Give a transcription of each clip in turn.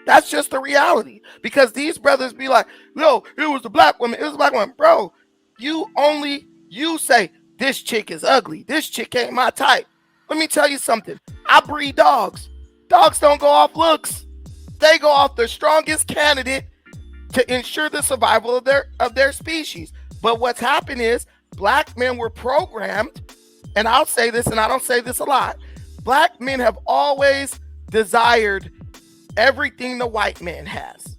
That's just the reality. Because these brothers be like, no, it was the black woman. It was the black woman. Bro, you say, this chick is ugly. This chick ain't my type. Let me tell you something. I breed dogs. Dogs don't go off looks. They go off the strongest candidate to ensure the survival of their species. But what's happened is black men were programmed, and I'll say this, and I don't say this a lot. Black men have always desired everything the white man has.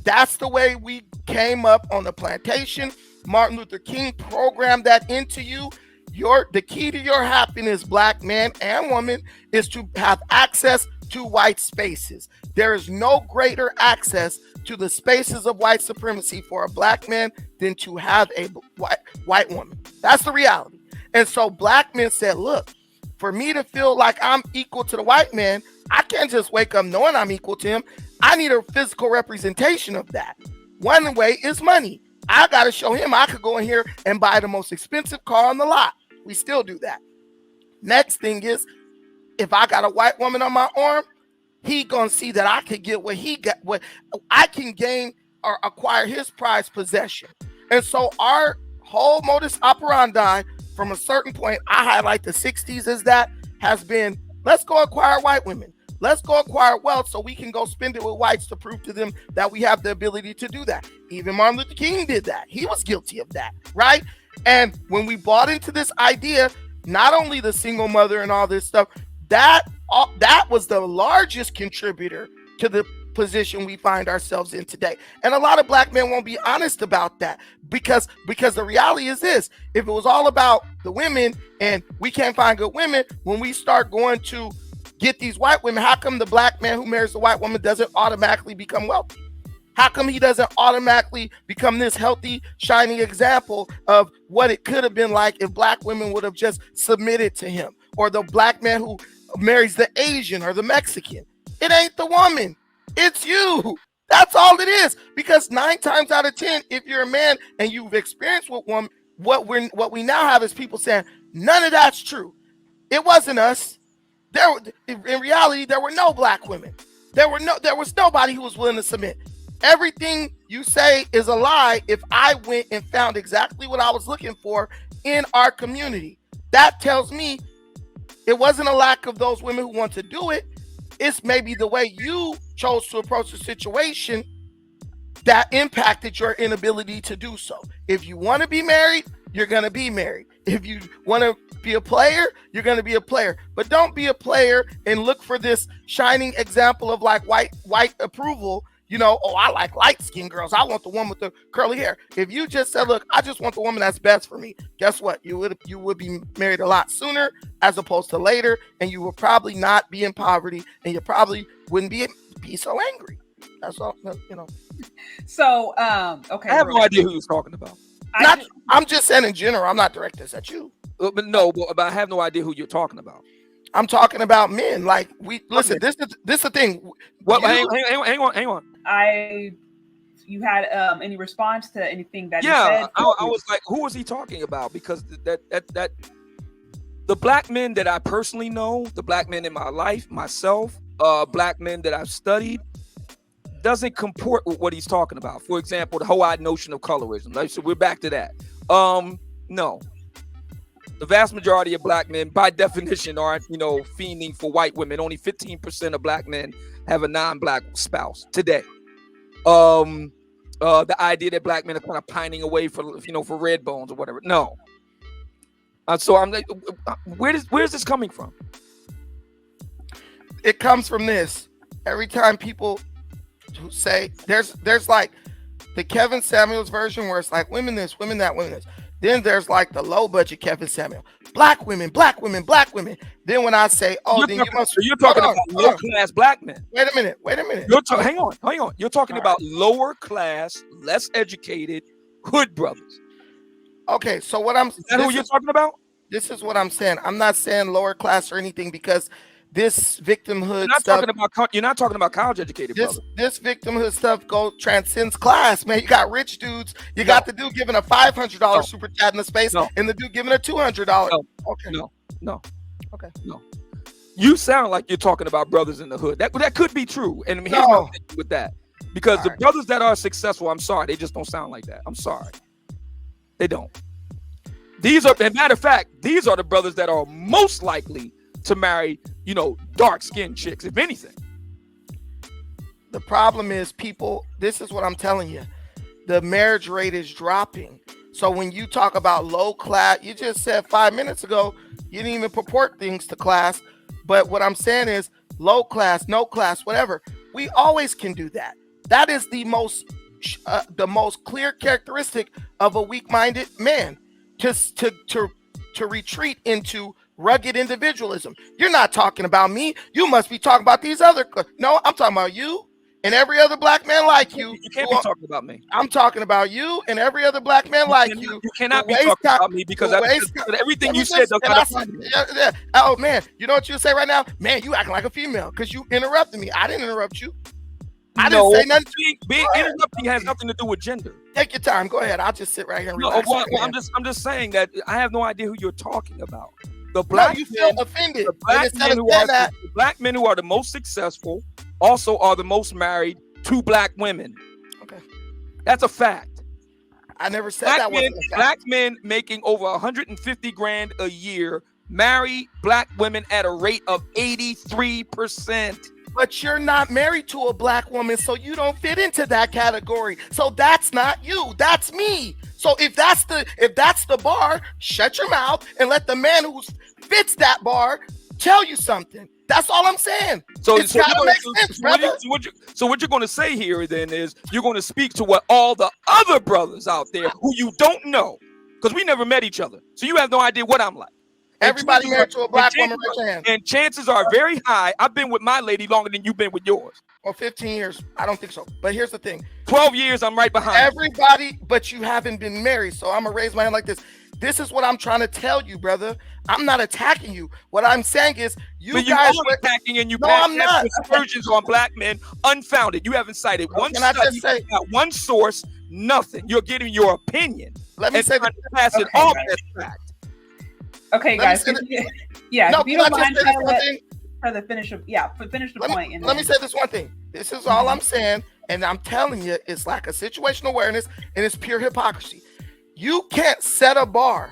That's the way we came up on the plantation. Martin Luther King programmed that into you. The key to your happiness, black man and woman, is to have access to white spaces. There is no greater access to the spaces of white supremacy for a black man than to have a white woman. That's the reality. And so black men said, look, for me to feel like I'm equal to the white man, I can't just wake up knowing I'm equal to him. I need a physical representation of that. One way is money. I got to show him I could go in here and buy the most expensive car on the lot. We still do that. Next thing is, if I got a white woman on my arm, he gonna see that I could get what he got, what I can gain or acquire his prized possession. And so our whole modus operandi from a certain point, I highlight the 60s as that, has been, let's go acquire white women. Let's go acquire wealth so we can go spend it with whites to prove to them that we have the ability to do that. Even Martin Luther King did that. He was guilty of that, right? And when we bought into this idea, not only the single mother and all this stuff, that was the largest contributor to the position we find ourselves in today. And a lot of black men won't be honest about that because the reality is this: if it was all about the women and we can't find good women, when we start going to get these white women, how come the black man who marries the white woman doesn't automatically become wealthy? How come he doesn't automatically become this healthy, shining example of what it could have been like if black women would have just submitted to him? Or the black man who marries the Asian or the Mexican. It ain't the woman. It's you. That's all it is. Because 9 times out of 10, if you're a man and you've experienced with woman, what we now have is people saying, none of that's true. It wasn't us. In reality, there were no black women. There was nobody who was willing to submit. Everything you say is a lie if I went and found exactly what I was looking for in our community. That tells me it wasn't a lack of those women who want to do it. It's maybe the way you chose to approach the situation that impacted your inability to do so. If you want to be married, you're going to be married. If you want to be a player, you're going to be a player. But don't be a player and look for this shining example of like white approval. You know, oh, I like light-skinned girls. I want the one with the curly hair. If you just said, look, I just want the woman that's best for me, guess what? You would be married a lot sooner as opposed to later, and you would probably not be in poverty, and you probably wouldn't be so angry. That's all, you know. So, okay. I have no idea who you're talking about. I'm just saying in general. I'm not directing this at you. But I have no idea who you're talking about. I'm talking about men. Like, listen. This is the thing. Well, hang on. You had any response to anything that? Yeah, he said? I was like, who was he talking about? Because that the black men that I personally know, the black men in my life, myself, black men that I've studied, doesn't comport with what he's talking about. For example, the whole notion of colorism. Like, so we're back to that. No. The vast majority of black men, by definition, aren't, fiending for white women. Only 15% of black men have a non-black spouse today. The idea that black men are kind of pining away for red bones or whatever. No. So I'm like, where's this coming from? It comes from this. Every time people who say there's like the Kevin Samuels version where it's like women this, women that, women this. Then there's like the low budget Kevin Samuel, black women, black women, black women. Then when I say, oh, you're talking about lower class black men. Wait a minute. Hang on. You're talking about lower class, less educated hood brothers. Okay, so is that who you're talking about? This is what I'm saying. I'm not saying lower class or anything because this victimhood you're not talking about college educated brothers. This victimhood stuff transcends class, man. You got rich dudes. You got the dude giving a $500 super chat in the space, and the dude giving a $200. Okay. No. Okay. No. You sound like you're talking about brothers in the hood. That could be true. And here's my thing with that. Because the brothers that are successful, I'm sorry, they just don't sound like that. I'm sorry. They don't. These are, as a matter of fact, these are the brothers that are most likely to marry, you know, dark-skinned chicks, if anything. The problem is, people, this is what I'm telling you. The marriage rate is dropping. So when you talk about low class, you just said 5 minutes ago, you didn't even purport things to class. But what I'm saying is low class, no class, whatever. We always can do that. That is the most clear characteristic of a weak-minded man, to retreat into rugged individualism. You're not talking about me. You must be talking about these other. No, I'm talking about you and every other black man like you. You can't be talking about me. I'm talking about you and every other black man like you. You cannot be talking about me because everything you said does not apply to me. Oh man, you know what you say right now? Man, you acting like a female because you interrupted me. I didn't interrupt you. I didn't say nothing. Being interrupting has nothing to do with gender. Take your time. Go ahead. I'll just sit right here and relax. I'm just saying that I have no idea who you're talking about. The black you feel offended. The black men who are the most successful also are the most married to black women. Okay. That's a fact. I never said that wasn't a fact. Black men making over 150 grand a year marry black women at a rate of 83%. But you're not married to a black woman, so you don't fit into that category. So that's not you. That's me. So if that's the bar, shut your mouth and let the man who fits that bar tell you something. That's all I'm saying. So it's gotta make sense, brother. So what you're going to say here then is you're going to speak to what all the other brothers out there who you don't know, because we never met each other. So you have no idea what I'm like. Everybody married to a black woman, raise your hand. And chances are very high. I've been with my lady longer than you've been with yours. Well, 15 years. I don't think so. But here's the thing. 12 years, I'm right behind everybody, but you haven't been married. So I'm going to raise my hand like this. This is what I'm trying to tell you, brother. I'm not attacking you. What I'm saying is you guys are attacking and you I'm not. Aspersions on black men unfounded. You haven't cited one study, not one source, nothing. You're getting your opinion. Let me say pass it off as fact. Okay, guys. Yeah, no, if you don't mind, finish the point. Let me say this one thing. This is all I'm saying, and I'm telling you, it's like a situational awareness, and it's pure hypocrisy. You can't set a bar.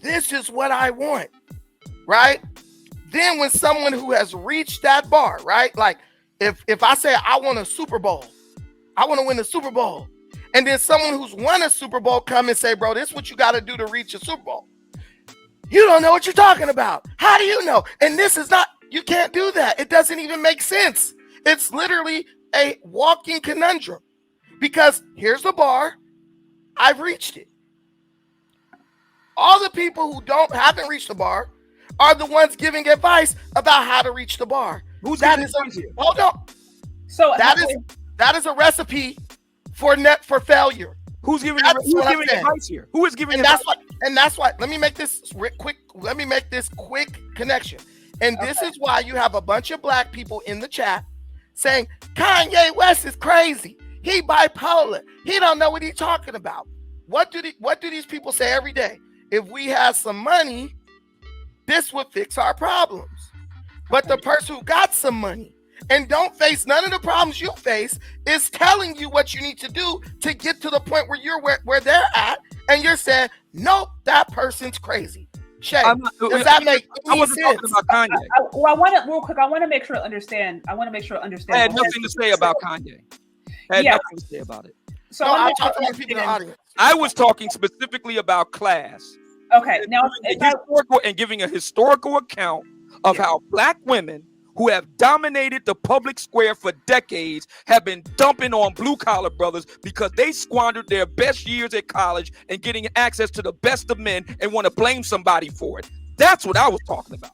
This is what I want, right? Then when someone who has reached that bar, right? Like if I say I want a Super Bowl, I want to win the Super Bowl, and then someone who's won a Super Bowl come and say, bro, this is what you got to do to reach a Super Bowl. You don't know what you're talking about. How do you know? And this is not, you can't do that. It doesn't even make sense. It's literally a walking conundrum because here's the bar. I've reached it. All the people who haven't reached the bar are the ones giving advice about how to reach the bar. Hold on. So that is a recipe for failure. Who's giving advice here? Who is giving advice? That's why. Let me make this quick connection. And this is why you have a bunch of black people in the chat saying Kanye West is crazy. He bipolar. He don't know what he's talking about. What do these people say every day? If we had some money, this would fix our problems. But the person who got some money and don't face none of the problems you face is telling you what you need to do to get to the point where you're where they're at, and you're saying, nope, that person's crazy. Shay, does that make any sense? Talking about Kanye. I want to make sure I understand. I had nothing to say about Kanye. I had nothing to say about it. So I'm talking to people in the audience. I was talking specifically about class. Okay, now and giving a historical account of how black women who have dominated the public square for decades have been dumping on blue-collar brothers because they squandered their best years at college and getting access to the best of men and want to blame somebody for it. That's what I was talking about.